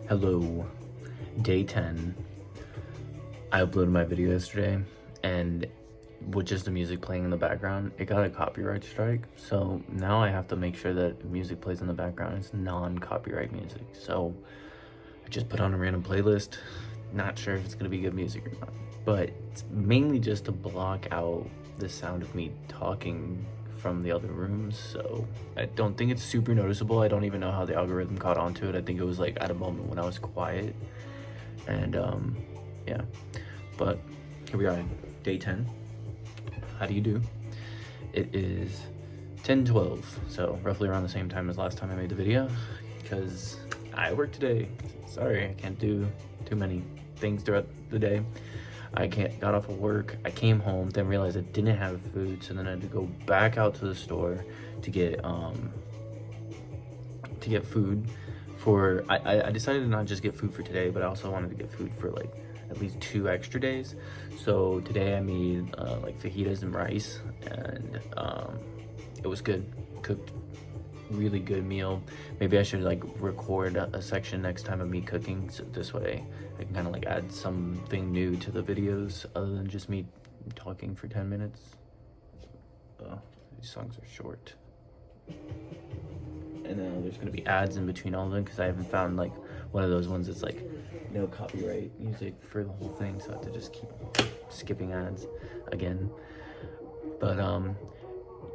Hello, day 10. I uploaded my video yesterday, and with just the music playing in the background, it got a copyright strike. So now I have to make sure that music plays in the background is non-copyright music. So I just put on a random playlist. Not sure if it's gonna be good music or not, but it's mainly just to block out the sound of me talking from the other rooms. So I don't think it's super noticeable. I don't even know how the algorithm caught onto it. I think it was like at a moment when I was quiet, and yeah, but here we are, day 10. How do you do? It is 10:12, so roughly around the same time as last time I made the video, because I work today. Sorry, I can't do too many things throughout the day. Got off of work, I came home, then realized I didn't have food, so then I had to go back out to the store to get food for, I decided to not just get food for today, but I also wanted to get food for like at least 2 extra days. So today I made like fajitas and rice, and it was good. Cooked really good meal. Maybe I should like record a section next time of me cooking, so this way I can kind of like add something new to the videos other than just me talking for 10 minutes. These songs are short, and then there's gonna be ads in between all of them because I haven't found like one of those ones that's like no copyright music for the whole thing, so I have to just keep skipping ads again. But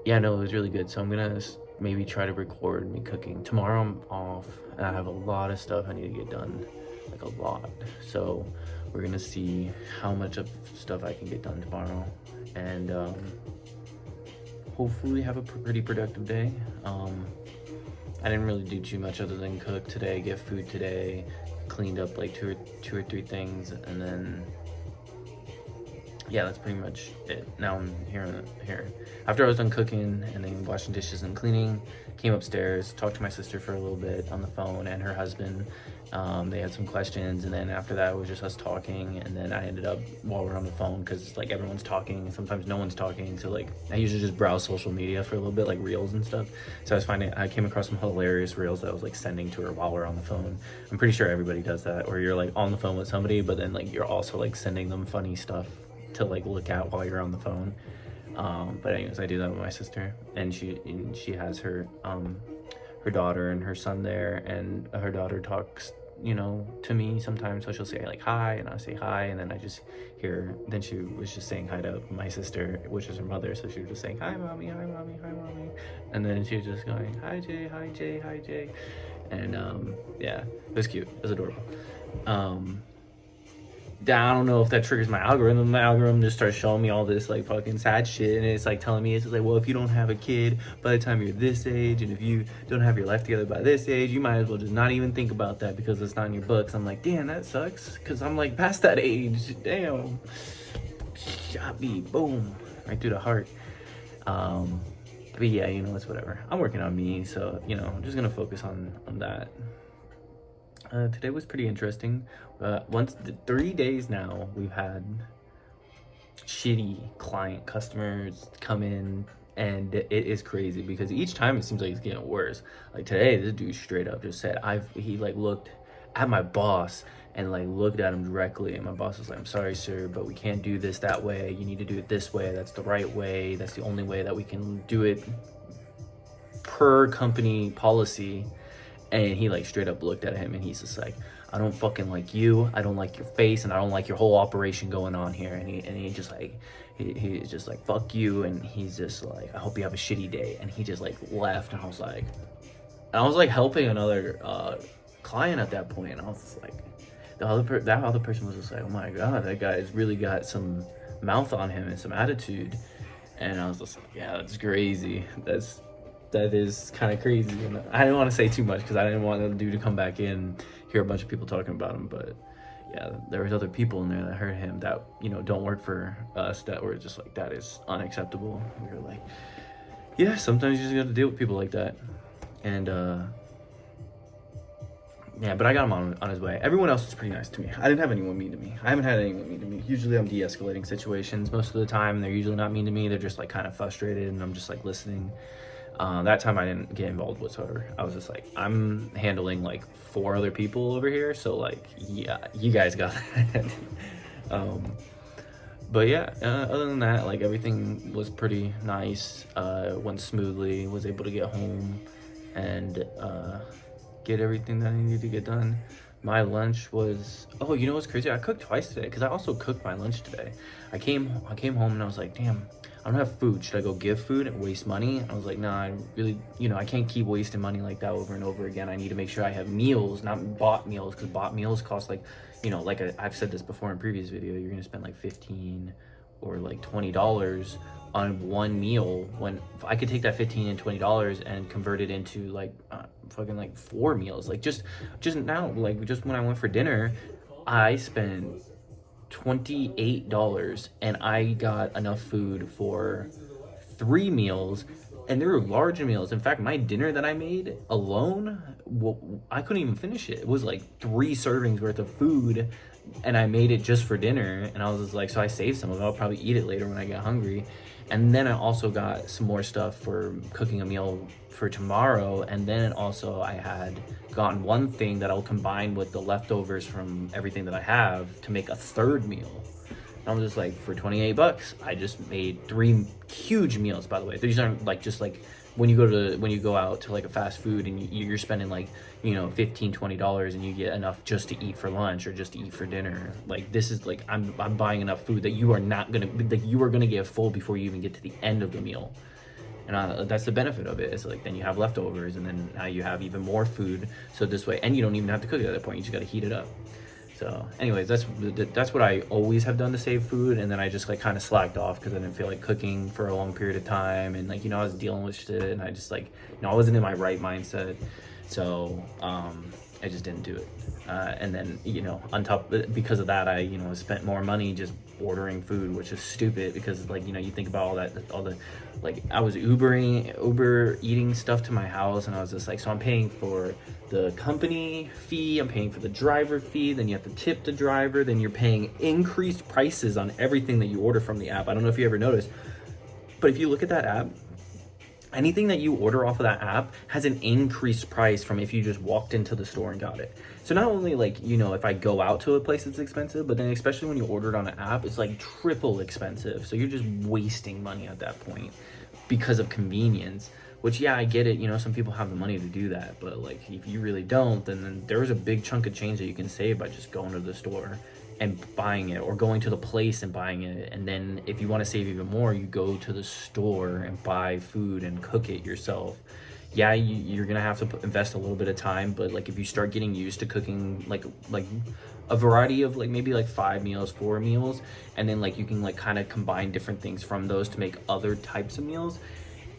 yeah, no, it was really good. So I'm gonna maybe try to record me cooking. Tomorrow I'm off and I have a lot of stuff I need to get done, like a lot. So we're gonna see how much of stuff I can get done tomorrow, and hopefully have a pretty productive day. I didn't really do too much other than cook today, get food today, cleaned up like two or three things, and then yeah, that's pretty much it. Now I'm here. After I was done cooking and then washing dishes and cleaning, came upstairs, talked to my sister for a little bit on the phone and her husband. They had some questions, and then after that it was just us talking, and then I ended up, while we're on the phone, because like everyone's talking, sometimes no one's talking, so like I usually just browse social media for a little bit, like reels and stuff. So I came across some hilarious reels that I was like sending to her while we're on the phone. I'm pretty sure everybody does that, or you're like on the phone with somebody, but then like you're also like sending them funny stuff to like look at while you're on the phone. But anyways, I do that with my sister, and she has her daughter and her son there, and her daughter talks, you know, to me sometimes, so she'll say like hi, and I'll say hi, and then I just hear, then she was just saying hi to my sister, which is her mother, so she was just saying hi mommy, hi mommy, hi mommy, and then she was just going hi Jay, hi Jay, hi Jay, and yeah, it was cute, it was adorable. I don't know if that triggers my algorithm. My algorithm just starts showing me all this like fucking sad shit, and it's like telling me, it's just like, well, if you don't have a kid by the time you're this age, and if you don't have your life together by this age, you might as well just not even think about that because it's not in your books. I'm like, damn, that sucks, because I'm like past that age. Damn, shot me, boom, right through the heart. But yeah, you know, it's whatever. I'm working on me, so you know, I'm just gonna focus on that. Today was pretty interesting. 3 days now we've had shitty client customers come in, and it is crazy because each time it seems like it's getting worse. Like today, this dude straight up just said, he like looked at my boss and like looked at him directly, and my boss was like, I'm sorry sir, but we can't do this that way. You need to do it this way. That's the right way. That's the only way that we can do it per company policy. And he like straight up looked at him, and he's just like, I don't fucking like you, I don't like your face, and I don't like your whole operation going on here. And he just like, he's just like, fuck you. And he's just like, I hope you have a shitty day. And he just like left, and I was like helping another client at that point, and I was just like, that other person was just like, oh my god, that guy's really got some mouth on him and some attitude. And I was just like, yeah, that's crazy. That is kind of crazy. And I didn't want to say too much because I didn't want the dude to come back in, hear a bunch of people talking about him. But yeah, there was other people in there that heard him that, you know, don't work for us, that were just like, that is unacceptable. And we were like, yeah, sometimes you just got to deal with people like that. And yeah, but I got him on his way. Everyone else was pretty nice to me. I didn't have anyone mean to me. I haven't had anyone mean to me. Usually I'm de-escalating situations most of the time. They're usually not mean to me. They're just like kind of frustrated, and I'm just like listening. That time I didn't get involved whatsoever. I was just like, I'm handling like 4 other people over here, so like, yeah, you guys got that. But yeah, other than that, like everything was pretty nice. Went smoothly. Was able to get home and get everything that I needed to get done. My lunch was, oh, you know what's crazy? I cooked twice today because I also cooked my lunch today. I came home and I was like, damn, I don't have food. Should I go give food and waste money? I was like, nah, I really, I can't keep wasting money like that over and over again. I need to make sure I have meals, not bought meals, because bought meals cost like, like I've said this before in previous video, you're gonna spend like $15 or like $20 on one meal, when I could take that $15 and $20 and convert it into like fucking like 4 meals. Like just now, like just when I went for dinner, I spent $28 and I got enough food for 3 meals, and they were large meals. In fact, my dinner that I made alone, I couldn't even finish it. It was like 3 servings worth of food, and I made it just for dinner. And I was just like, so I saved some of it. I'll probably eat it later when I get hungry. And then I also got some more stuff for cooking a meal for tomorrow. And then also I had gotten one thing that I'll combine with the leftovers from everything that I have to make a 3rd meal. And I was just like, for $28, I just made 3 huge meals. By the way, these aren't like just like when you go out to like a fast food and you're spending like $15-$20 and you get enough just to eat for lunch or just to eat for dinner. Like this is like I'm buying enough food that you are gonna get full before you even get to the end of the meal. And that's the benefit of it. It's like then you have leftovers, and then now you have even more food. So this way, and you don't even have to cook it at that point. You just got to heat it up. So anyways, that's what I always have done to save food. And then I just like kind of slacked off because I didn't feel like cooking for a long period of time. And like, I was dealing with shit, and I just like, I wasn't in my right mindset. So I just didn't do it. And then, on top, because of that, I, spent more money just ordering food, which is stupid because like, you think about all the, like I was Uber eating stuff to my house, and I was just like, so I'm paying for the company fee, I'm paying for the driver fee, then you have to tip the driver, then you're paying increased prices on everything that you order from the app. I don't know if you ever noticed, but if you look at that app, anything that you order off of that app has an increased price from if you just walked into the store and got it. So not only like, if I go out to a place it's expensive, but then especially when you order it on an app, it's like triple expensive. So you're just wasting money at that point because of convenience, which, yeah, I get it. Some people have the money to do that, but like if you really don't, then there's a big chunk of change that you can save by just going to the store and buying it, or going to the place and buying it. And then if you want to save even more, you go to the store and buy food and cook it yourself. Yeah, you're gonna have to invest a little bit of time, but like if you start getting used to cooking like a variety of like maybe like 5 meals, 4 meals, and then like you can like kind of combine different things from those to make other types of meals,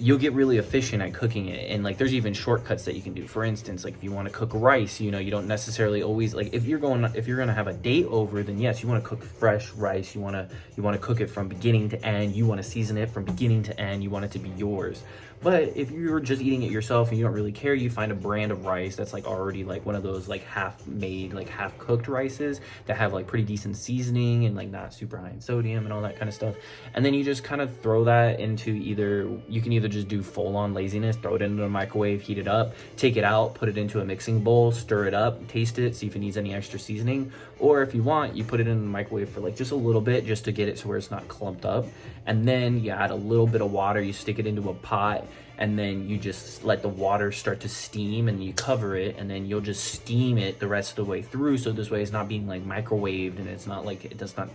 you'll get really efficient at cooking it. And like there's even shortcuts that you can do. For instance, like if you want to cook rice, you don't necessarily always, like if you're gonna have a date over, then yes, you want to cook fresh rice, you want to cook it from beginning to end, you want to season it from beginning to end, you want it to be yours. But if you're just eating it yourself and you don't really care, you find a brand of rice that's like already like one of those like half made, like half cooked rices that have like pretty decent seasoning and like not super high in sodium and all that kind of stuff. And then you just kind of throw that into you can either just do full on laziness, throw it into the microwave, heat it up, take it out, put it into a mixing bowl, stir it up, taste it, see if it needs any extra seasoning. Or if you want, you put it in the microwave for like just a little bit, just to get it to where it's not clumped up. And then you add a little bit of water, you stick it into a pot, and then you just let the water start to steam, and you cover it, and then you'll just steam it the rest of the way through. So this way it's not being like microwaved, and it's not like, it does not,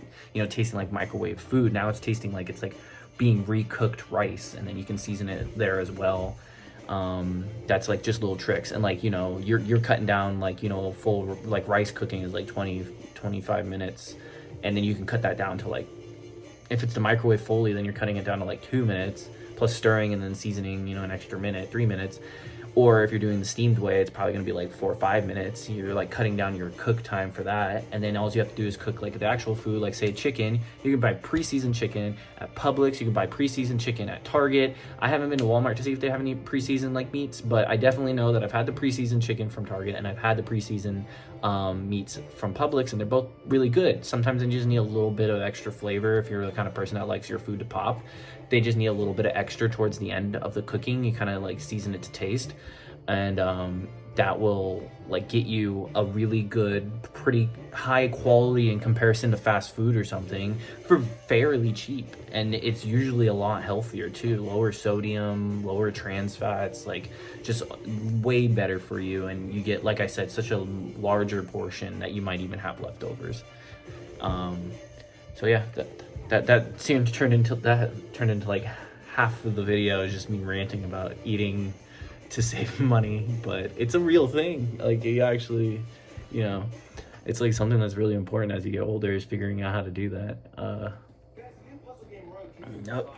tasting like microwave food. Now it's tasting like it's like being recooked rice, and then you can season it there as well. That's like just little tricks. And like, you're cutting down like, full like rice cooking is like 20-25 minutes, and then you can cut that down to like, if it's the microwave fully, then you're cutting it down to like 2 minutes plus stirring and then seasoning, an extra minute, 3 minutes. Or if you're doing the steamed way, it's probably gonna be like 4 or 5 minutes. You're like cutting down your cook time for that. And then all you have to do is cook like the actual food, like say chicken. You can buy pre-seasoned chicken at Publix. You can buy pre-seasoned chicken at Target. I haven't been to Walmart to see if they have any pre-seasoned like meats, but I definitely know that I've had the pre-seasoned chicken from Target, and I've had the pre-seasoned meats from Publix, and they're both really good. Sometimes you just need a little bit of extra flavor if you're the kind of person that likes your food to pop. They just need a little bit of extra towards the end of the cooking. You kind of like season it to taste, and that will like get you a really good, pretty high quality in comparison to fast food or something for fairly cheap. And it's usually a lot healthier too, lower sodium, lower trans fats, like just way better for you. And you get, like I said, such a larger portion that you might even have leftovers. So yeah, that seemed to turn into like half of the video is just me ranting about eating to save money, but it's a real thing. Like, you actually, you know, it's like something that's really important as you get older, is figuring out how to do that. Nope,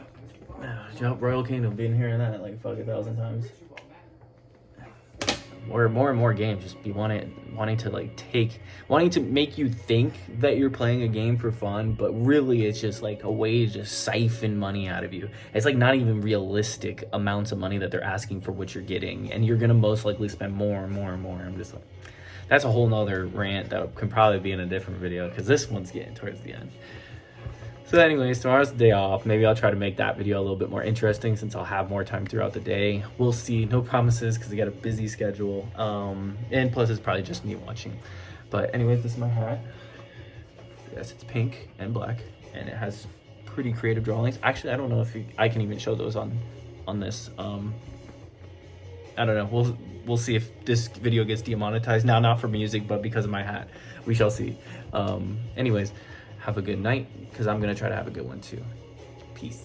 Royal Kingdom, been hearing that like fuck 1,000 times. Or more and more games just be wanting to make you think that you're playing a game for fun, but really it's just like a way to just siphon money out of you. It's like not even realistic amounts of money that they're asking for what you're getting, and you're gonna most likely spend more and more and more. I'm just like, that's a whole nother rant that can probably be in a different video, because this one's getting towards the end. So anyways, tomorrow's the day off. Maybe I'll try to make that video a little bit more interesting since I'll have more time throughout the day. We'll see. No promises because I got a busy schedule. And plus it's probably just me watching. But anyways, this is my hat. Yes, it's pink and black, and it has pretty creative drawings. Actually, I don't know if I can even show those on this. I don't know. We'll see if this video gets demonetized. Now, not for music, but because of my hat. We shall see. Anyways, have a good night, because I'm going to try to have a good one too. Peace.